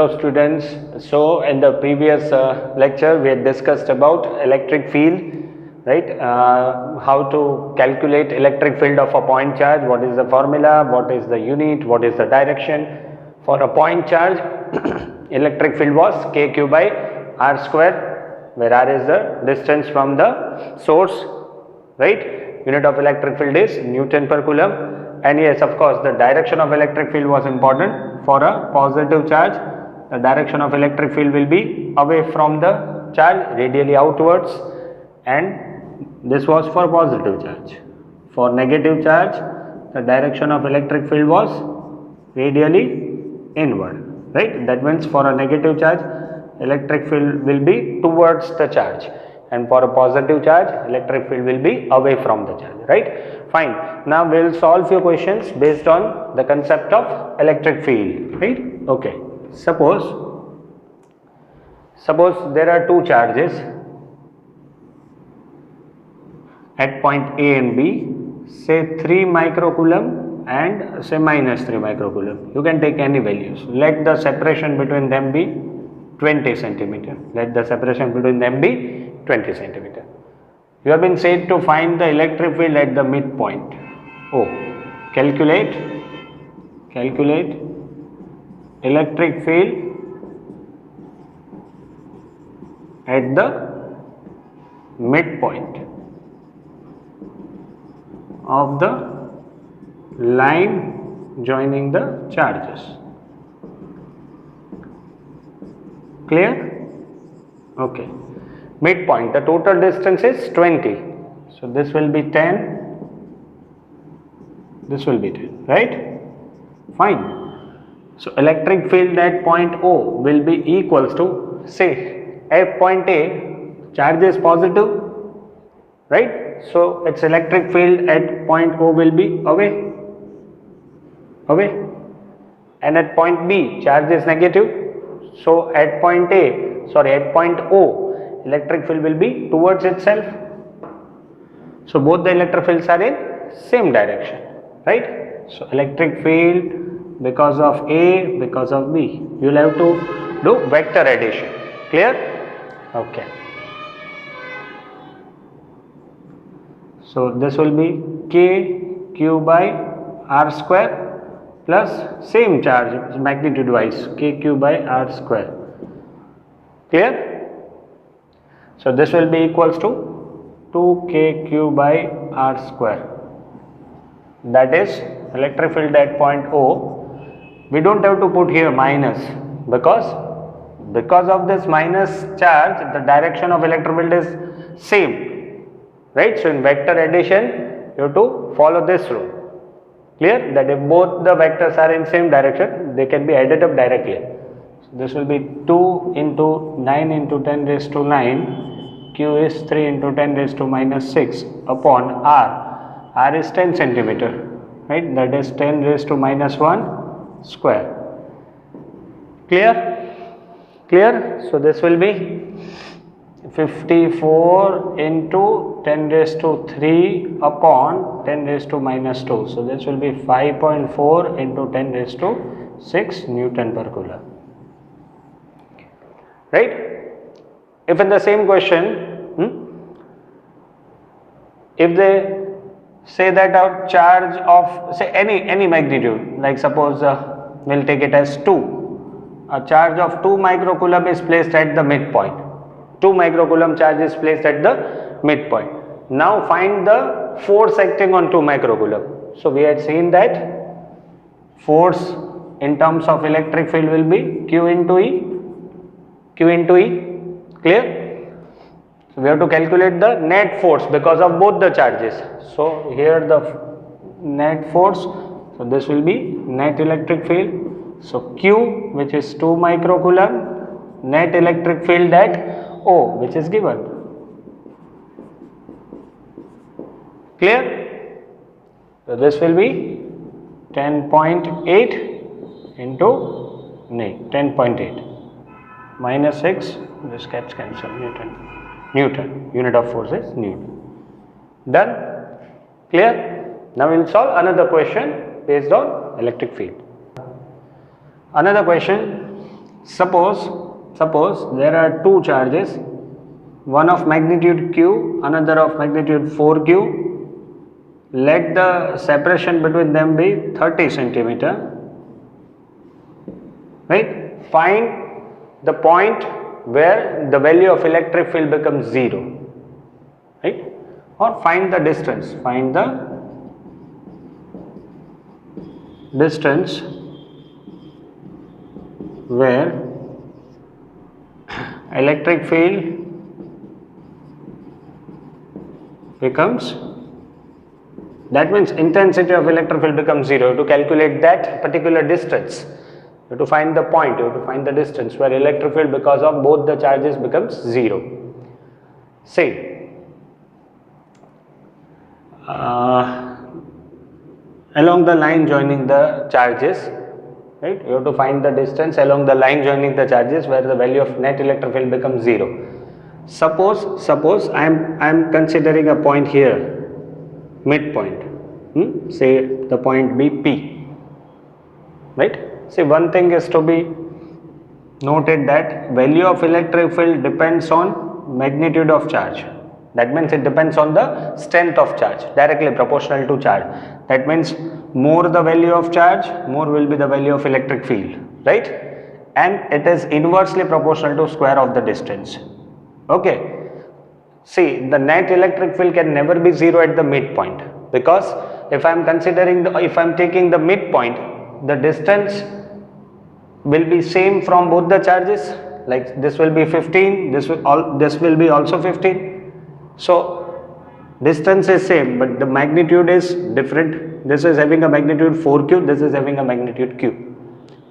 Hello students, so in the previous lecture we had discussed about electric field, right? How to calculate electric field of a point charge, what is the formula, what is the unit, what is the direction. For a point charge electric field was kq by r square, where r is the distance from the source, right? Unit of electric field is Newton per coulomb. And yes, of course, the direction of electric field was important. For a positive charge, the direction of electric field will be away from the charge, radially outwards, and this was for positive charge. For negative charge, the direction of electric field was radially inward, right? That means for a negative charge, electric field will be towards the charge, and for a positive charge, electric field will be away from the charge, right? Fine. Now we will solve few questions based on the concept of electric field, right? Okay. Suppose there are two charges at point A and B, say 3 microcoulomb and say minus 3 microcoulomb. You can take any values. Let the separation between them be 20 centimeter. Let the separation between them be 20 centimeter. You have been said to find the electric field at the midpoint. Oh, calculate electric field at the midpoint of the line joining the charges. Clear? Okay. Midpoint, the total distance is 20. So this will be 10. This will be 10, right? Fine. So electric field at point O will be equals to, say at point A, charge is positive, right? So its electric field at point O will be away, and at point B, charge is negative. So at point O, electric field will be towards itself. So both the electric fields are in same direction, right? So electric field because of A, because of B, you will have to do vector addition. Clear? Okay. So this will be kq by r square plus same charge magnitude wise kq by r square. Clear? So this will be equals to 2kq by r square. That is electric field at point O. We don't have to put here minus because of this minus charge, the direction of electric field is same, right? So in vector addition, you have to follow this rule. Clear? That if both the vectors are in same direction, they can be added up directly. So this will be 2 into 9 into 10 raised to 9. Q is 3 into 10 raised to minus 6 upon R. R is 10 centimeter, right? That is 10 raised to minus 1 square. Clear? Clear? So this will be 54 into 10 raised to 3 upon 10 raised to minus 2. So this will be 5.4 into 10 raised to 6 Newton per coulomb. Right? If in the same question, if they say that our charge of say any magnitude, like suppose we'll take it as 2, a charge of 2 microcoulomb is placed at the midpoint. 2 microcoulomb charge is placed at the midpoint. Now find the force acting on 2 microcoulomb. So we had seen that force in terms of electric field will be Q into E. Clear? So we have to calculate the net force because of both the charges. So here the net force, so this will be net electric field. So Q, which is 2 microcoulomb, net electric field at O, which is given. Clear? So this will be 10.8 into 10.8 minus 6, this gets cancelled, Newton, unit of force is Newton. Done? Clear? Now we will solve another question based on electric field. Another question, Suppose there are two charges, one of magnitude q, another of magnitude 4q. Let the separation between them be 30 centimeter. Right? Find the point where the value of electric field becomes 0. Right? Or find the distance. Find the distance where electric field becomes, that means intensity of electric field becomes 0. To calculate that particular distance, you have to find the point, you have to find the distance where electric field because of both the charges becomes 0. See, along the line joining the charges, right, you have to find the distance along the line joining the charges where the value of net electric field becomes 0. Suppose I am considering a point here, midpoint, say the point be P, right. See, one thing is to be noted that value of electric field depends on magnitude of charge. That means it depends on the strength of charge, directly proportional to charge. That means more the value of charge, more will be the value of electric field, right? And it is inversely proportional to square of the distance. Okay. See, the net electric field can never be 0 at the midpoint, because if I am considering if I am taking the midpoint, the distance will be same from both the charges. Like this will be 15, this will be also 15. So distance is same, but the magnitude is different. This is having a magnitude 4q, this is having a magnitude q.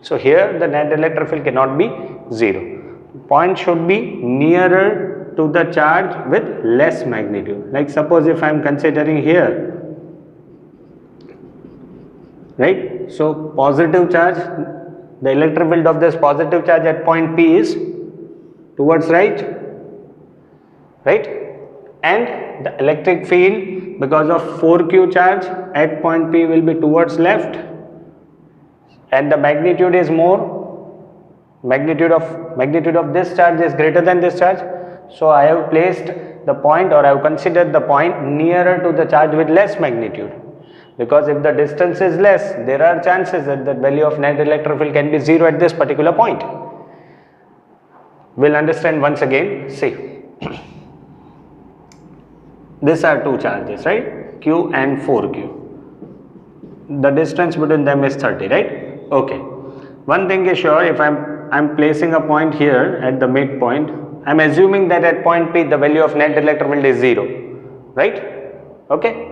So here the net electric field cannot be 0. Point should be nearer to the charge with less magnitude. Like suppose if I am considering here, right? So positive charge, the electric field of this positive charge at point P is towards right, and the electric field because of 4q charge at point P will be towards left, and the magnitude is more, magnitude of this charge is greater than this charge. So I have placed the point, or I have considered the point nearer to the charge with less magnitude, because if the distance is less, there are chances that the value of net electric field can be 0 at this particular point. We'll understand once again. See, these are two charges, right? Q and 4q. The distance between them is 30, right? Okay. One thing is sure, if I'm placing a point here at the midpoint, I'm assuming that at point P the value of net electric field is 0, right? Okay.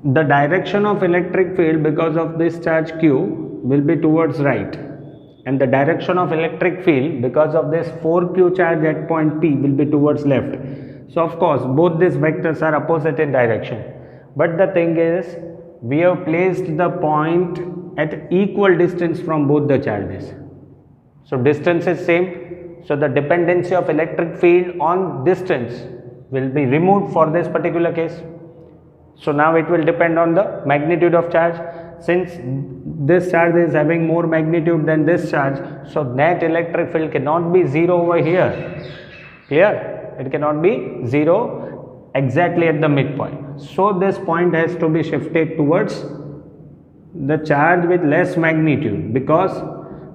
The direction of electric field because of this charge Q will be towards right, and the direction of electric field because of this 4q charge at point P will be towards left. So of course both these vectors are opposite in direction, but the thing is we have placed the point at equal distance from both the charges. So distance is same, so the dependency of electric field on distance will be removed for this particular case. So now it will depend on the magnitude of charge. Since this charge is having more magnitude than this charge, so net electric field cannot be 0 over here. Clear? It cannot be 0 exactly at the midpoint. So this point has to be shifted towards the charge with less magnitude, because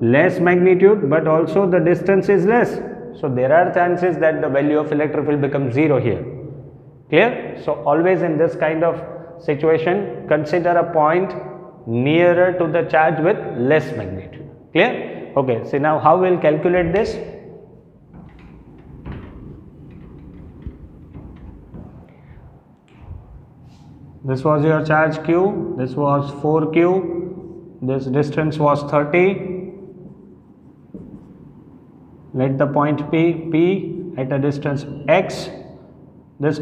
less magnitude but also the distance is less. So there are chances that the value of electric field becomes 0 here. Clear? So always in this kind of situation, consider a point nearer to the charge with less magnitude. Clear? Okay. So now how we will calculate this? This was your charge Q, this was 4Q, this distance was 30. Let the point P at a distance x. This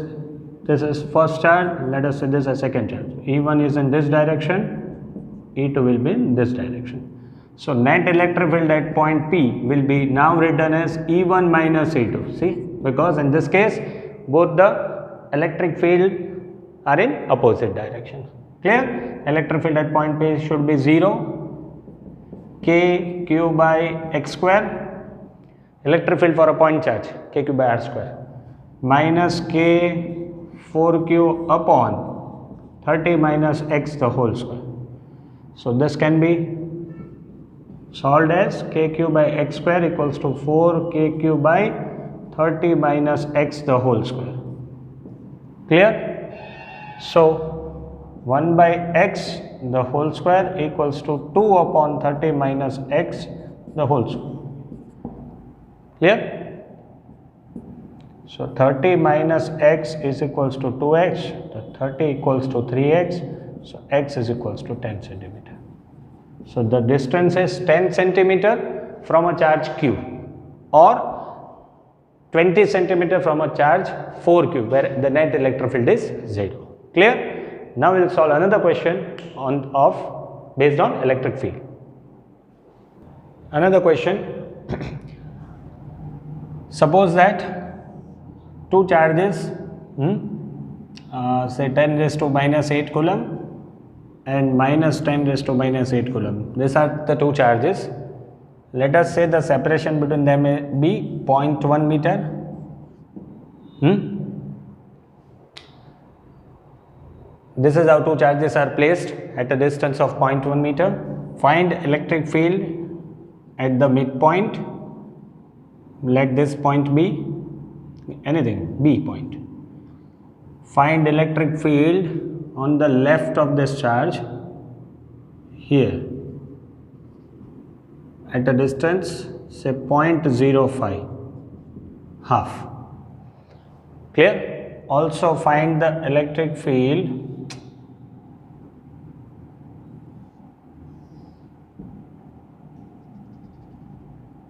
is first charge, let us say this as second charge. E1 is in this direction, E2 will be in this direction. So net electric field at point P will be now written as E1 minus E2. See, because in this case both the electric field are in opposite direction. Clear? Electric field at point P should be 0, kq by x square, electric field for a point charge kq by r square, minus k 4q upon 30 minus x the whole square. So this can be solved as kq by x square equals to 4kq by 30 minus x the whole square. Clear? So 1 by x the whole square equals to 2 upon 30 minus x the whole square. Clear? So 30 minus x is equals to 2x, the 30 equals to 3x, so x is equals to 10 centimeter. So the distance is 10 centimeter from a charge q or 20 centimeter from a charge 4q where the net electric field is 0. Clear? Now we will solve another question based on electric field. Another question. Suppose that two charges say 10 raised to minus 8 coulomb and minus 10 raised to minus 8 coulomb. These are the two charges. Let us say the separation between them may be 0.1 meter. This is how two charges are placed at a distance of 0.1 meter. Find electric field at the midpoint. Let this point be anything, B point. Find electric field on the left of this charge here at a distance say 0.05, half. Clear? Also find the electric field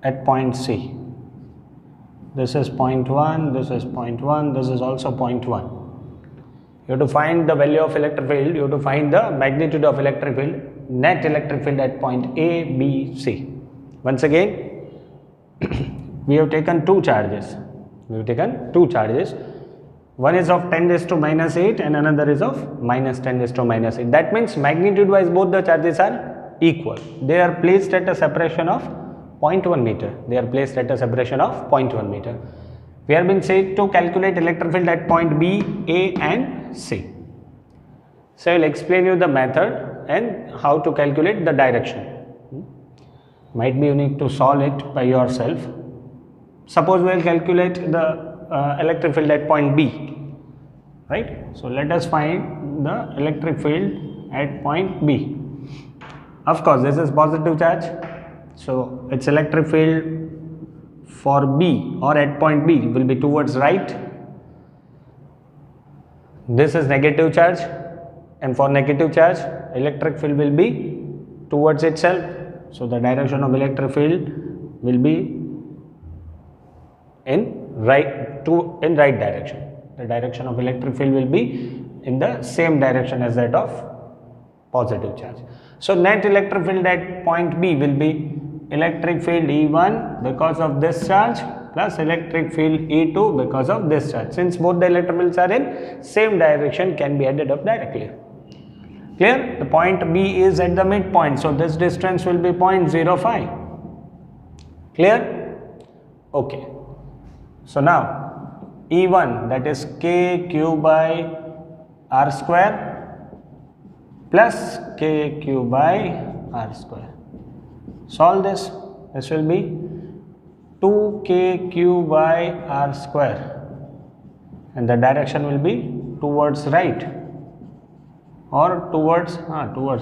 at point C. This is 0.1, this is 0.1, this is also 0.1. You have to find the value of electric field, you have to find the magnitude of electric field, net electric field at point A, B, C. Once again, we have taken two charges. One is of 10 raised to minus 8 and another is of minus 10 raised to minus 8. That means magnitude wise both the charges are equal. They are placed at a separation of 0.1 meter. We have been said to calculate electric field at point B, A and C. So I will explain you the method and how to calculate the direction. Might be you need to solve it by yourself. Suppose we will calculate the electric field at point B, right? So let us find the electric field at point B. Of course, this is positive charge, so its electric field for B or at point B will be towards right. This is negative charge, and for negative charge electric field will be towards itself. So the direction of electric field will be in right direction. The direction of electric field will be in the same direction as that of positive charge. So net electric field at point B will be electric field E1 because of this charge plus electric field E2 because of this charge. Since both the electric fields are in same direction, can be added up directly. Clear? The point B is at the midpoint, so this distance will be 0.05. Clear? Okay. So now E1, that is kq by r square plus kq by r square. Solve this. This will be 2kq by r square, and the direction will be towards right or towards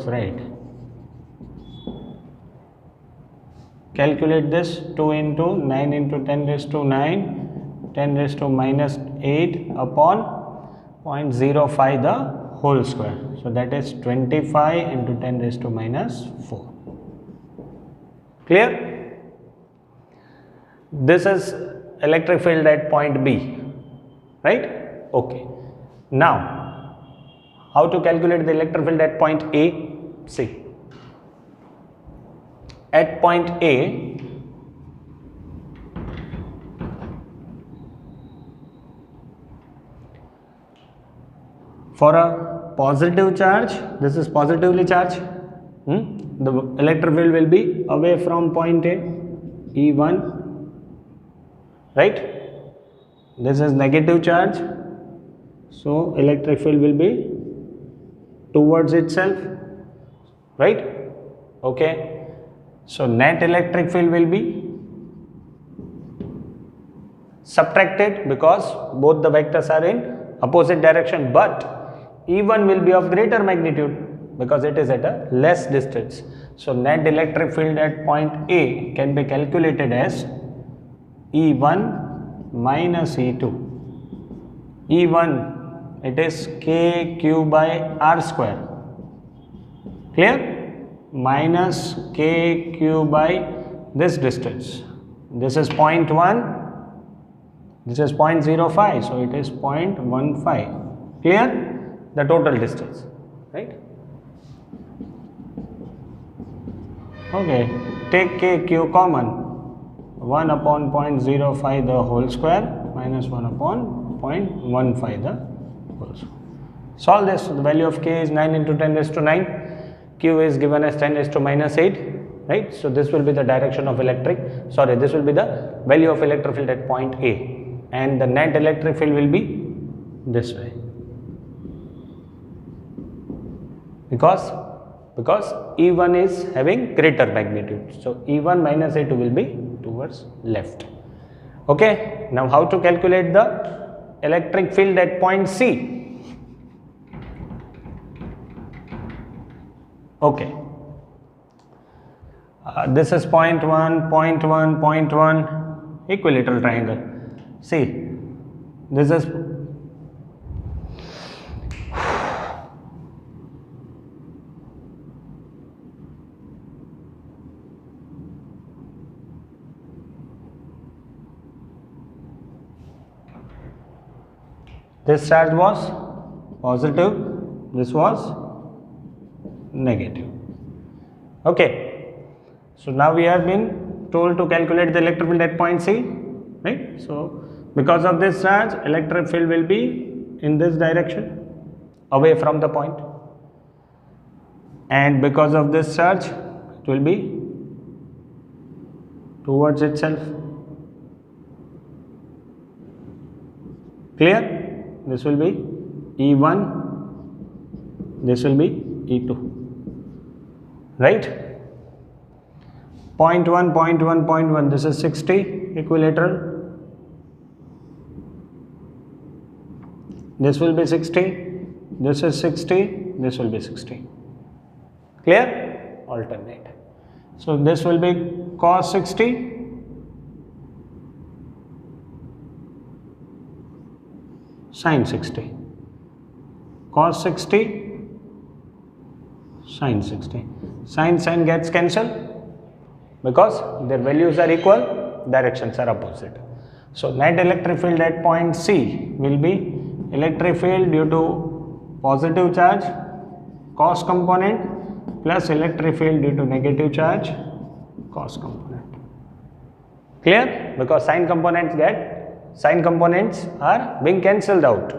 right. Calculate this. 2 into 9 into 10 raised to 9, 10 raised to minus 8 upon 0.05 the whole square. So that is 25 into 10 raised to minus 4. Clear? This is electric field at point B, right? Okay. Now, how to calculate the electric field at point A? See. At point A, for a positive charge, this is positively charged, The electric field will be away from point A, E1, right? This is negative charge, so electric field will be towards itself, right? Okay, so net electric field will be subtracted because both the vectors are in opposite direction, but E1 will be of greater magnitude because it is at a less distance. So net electric field at point A can be calculated as E1 minus E2. E1, it is KQ by R square, clear? Minus KQ by this distance. This is 0.1. This is 0.05, so it is 0.15. Clear? The total distance, right? Okay, take KQ common. 1 upon 0.05 the whole square minus 1 upon 0.15 the whole square. Solve this. The value of K is 9 into 10 raised to 9. Q is given as 10 raised to minus 8. Right? So this will be the direction of this will be the value of electric field at point A. And the net electric field will be this way, because E1 is having greater magnitude, so E1 minus E2 will be towards left. Okay, now how to calculate the electric field at point C? Okay, this is point 1, point 1, point 1, equilateral triangle. See, this is this charge was positive, this was negative. Okay, so now we have been told to calculate the electric field at point C, right? So because of this charge, electric field will be in this direction, away from the point, and because of this charge, it will be towards itself. Clear? This will be E1, this will be E2, right? Point 1, point 1, point 1, this is 60, equilateral. This will be 60, this is 60, this will be 60. Clear? Alternate. So this will be cos 60, sin 60, cos 60, sin 60. Sin gets cancelled because their values are equal, directions are opposite. So net electric field at point C will be electric field due to positive charge, cos component, plus electric field due to negative charge, cos component. Clear? Because sine components are being cancelled out.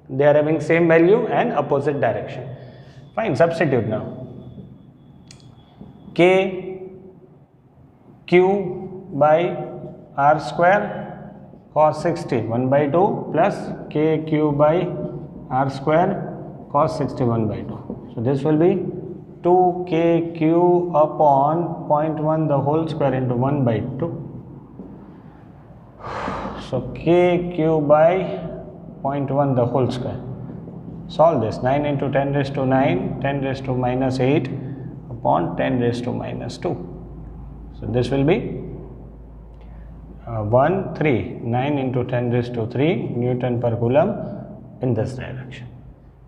They are having same value and opposite direction. Fine, substitute now. K Q by R square cos 60 1 by 2 plus KQ by R square cos 60 1 by 2. So this will be 2KQ upon 0.1 the whole square into 1 by 2. So KQ by 0.1 the whole square. Solve this. 9 into 10 raised to 9, 10 raised to minus 8 upon 10 raised to minus 2. So this will be 9 into 10 raised to 3 Newton per Coulomb in this direction.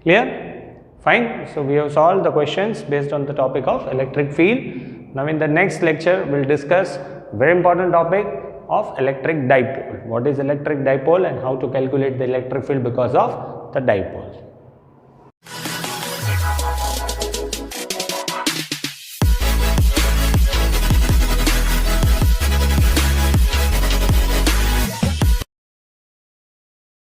Clear? Fine. So we have solved the questions based on the topic of electric field. Now in the next lecture we will discuss very important topic of electric dipole. What is electric dipole and how to calculate the electric field because of the dipole.